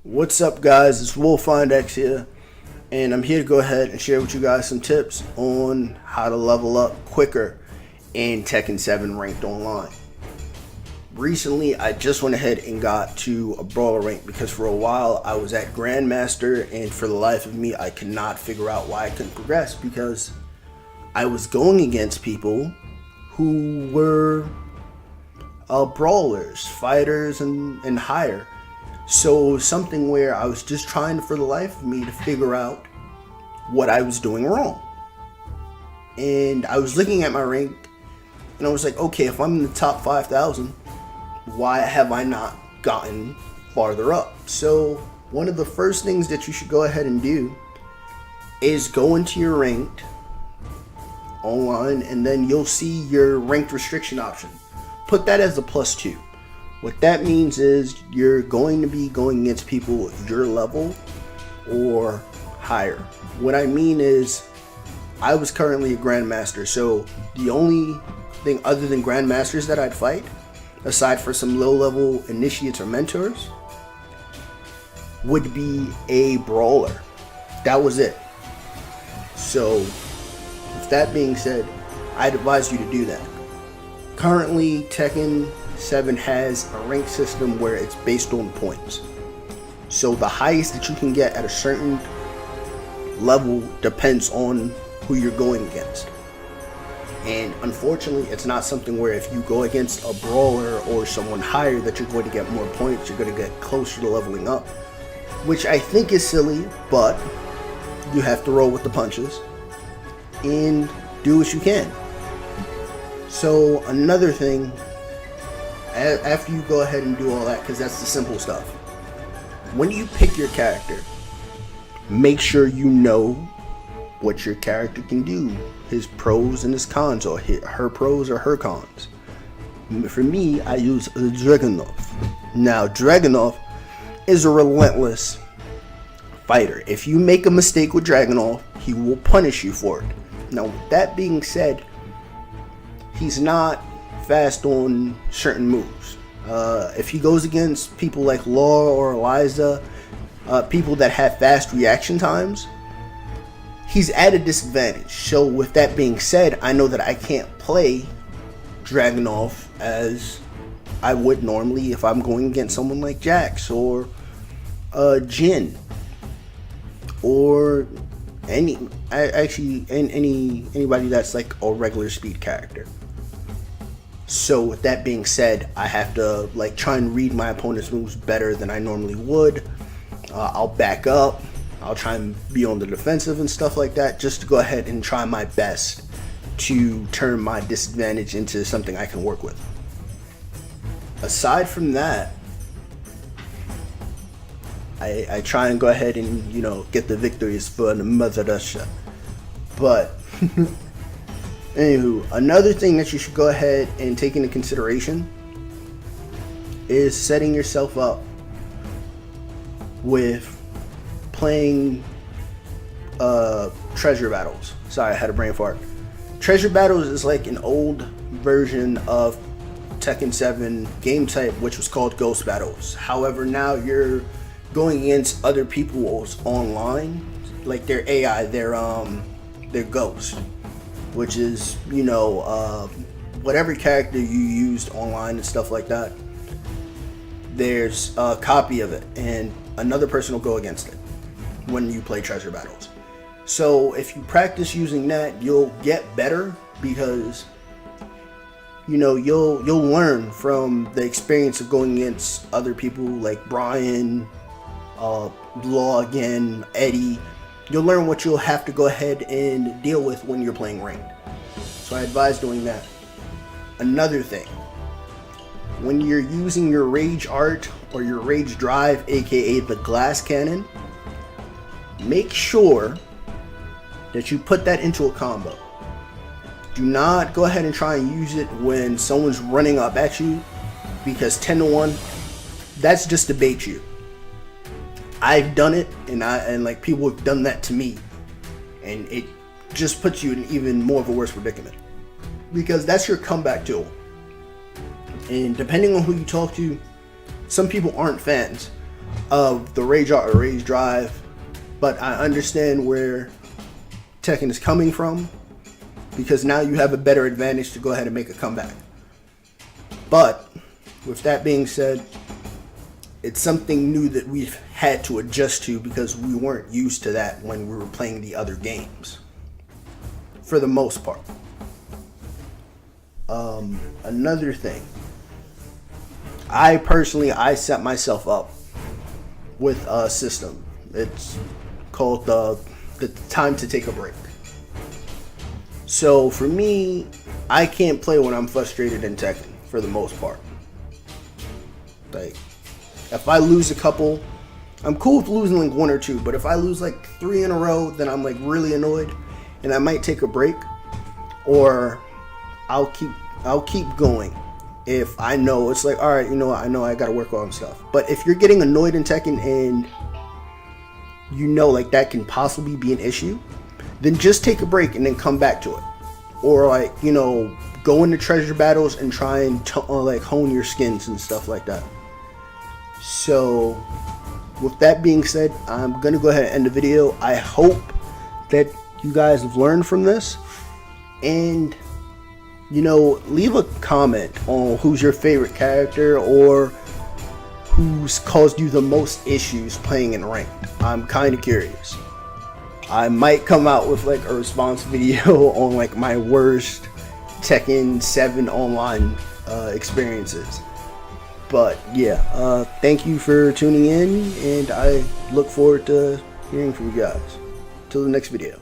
What's up, guys? It's WolfFindX here, and I'm here to go ahead and share with you guys some tips on how to level up quicker in Tekken 7 ranked online. Recently, I just went ahead and got to a brawler rank because for a while I was at Grandmaster, and for the life of me, I could not figure out why I couldn't progress because I was going against people who were brawlers, fighters, and higher. So it was something where I was just trying for the life of me to figure out what I was doing wrong. And I was looking at my rank and I was like, okay, if I'm in the top 5,000, why have I not gotten farther up? So one of the first things that you should go ahead and do is go into your ranked online, and then you'll see your ranked restriction option. Put that as a +2. What that means is you're going to be going against people your level or higher. What I mean is, I was currently a Grandmaster, so the only thing other than Grandmasters that I'd fight, aside for some low-level initiates or mentors, would be a brawler. That was it. So, with that being said, I'd advise you to do that. Currently, Tekken 7 has a rank system where it's based on points. So the highest that you can get at a certain level depends on who you're going against. And unfortunately, it's not something where if you go against a brawler or someone higher that you're going to get more points, you're going to get closer to leveling up. Which I think is silly, but you have to roll with the punches and do what you can. So another thing, after you go ahead and do all that, because that's the simple stuff, when you pick your character, make sure you know what your character can do, his pros and his cons, or her pros or her cons. For me, I use Dragunov. Now, Dragunov is a relentless fighter. If you make a mistake with Dragunov, he will punish you for it. Now, with that being said, he's not fast on certain moves. If he goes against people like Laura or Eliza, people that have fast reaction times, he's at a disadvantage. So with that being said, I know that I can't play Dragunov as I would normally if I'm going against someone like Jax or Jin or anybody that's like a regular speed character. So with that being said, I have to try and read my opponent's moves better than I normally would. I'll back up. I'll try and be on the defensive and stuff like that, just to go ahead and try my best to turn my disadvantage into something I can work with. Aside from that, I try and go ahead and get the victories for the Mother Russia. But anywho, another thing that you should go ahead and take into consideration is setting yourself up with playing treasure battles. Sorry, I had a brain fart. Treasure battles is like an old version of Tekken 7 game type, which was called ghost battles. However, now you're going against other people's online, like their AI, their ghost, which is whatever character you used online and stuff like that. There's a copy of it, and another person will go against it when you play treasure battles. So if you practice using that, you'll get better because you'll learn from the experience of going against other people like Brian, Law again, Eddie. You'll learn what you'll have to go ahead and deal with when you're playing ranked. So I advise doing that. Another thing, when you're using your rage art or your rage drive, aka the glass cannon, make sure that you put that into a combo. Do not go ahead and try and use it when someone's running up at you, because 10-1, that's just to bait you. I've done it, and people have done that to me, and it just puts you in even more of a worse predicament, because that's your comeback tool. And depending on who you talk to, some people aren't fans of the rage art or rage drive, but I understand where Tekken is coming from, because now you have a better advantage to go ahead and make a comeback. But with that being said, it's something new that we've had to adjust to because we weren't used to that when we were playing the other games, for the most part. Another thing, I set myself up with a system. It's called the time to take a break. So for me, I can't play when I'm frustrated in Tekken for the most part. Like, if I lose a couple, I'm cool with losing like 1 or 2, but if I lose like 3 in a row, then I'm like really annoyed, and I might take a break, or I'll keep going if I know it's like, all right, you know what, I know I gotta work on stuff. But if you're getting annoyed in Tekken and you know like that can possibly be an issue, then just take a break and then come back to it. Or like, you know, go into treasure battles and try and like hone your skins and stuff like that. So with that being said, I'm gonna go ahead and end the video. I hope that you guys have learned from this, and you know, leave a comment on who's your favorite character or who's caused you the most issues playing in ranked. I'm kind of curious. I might come out with like a response video on like my worst Tekken 7 online experiences. But yeah, thank you for tuning in, and I look forward to hearing from you guys. Till the next video.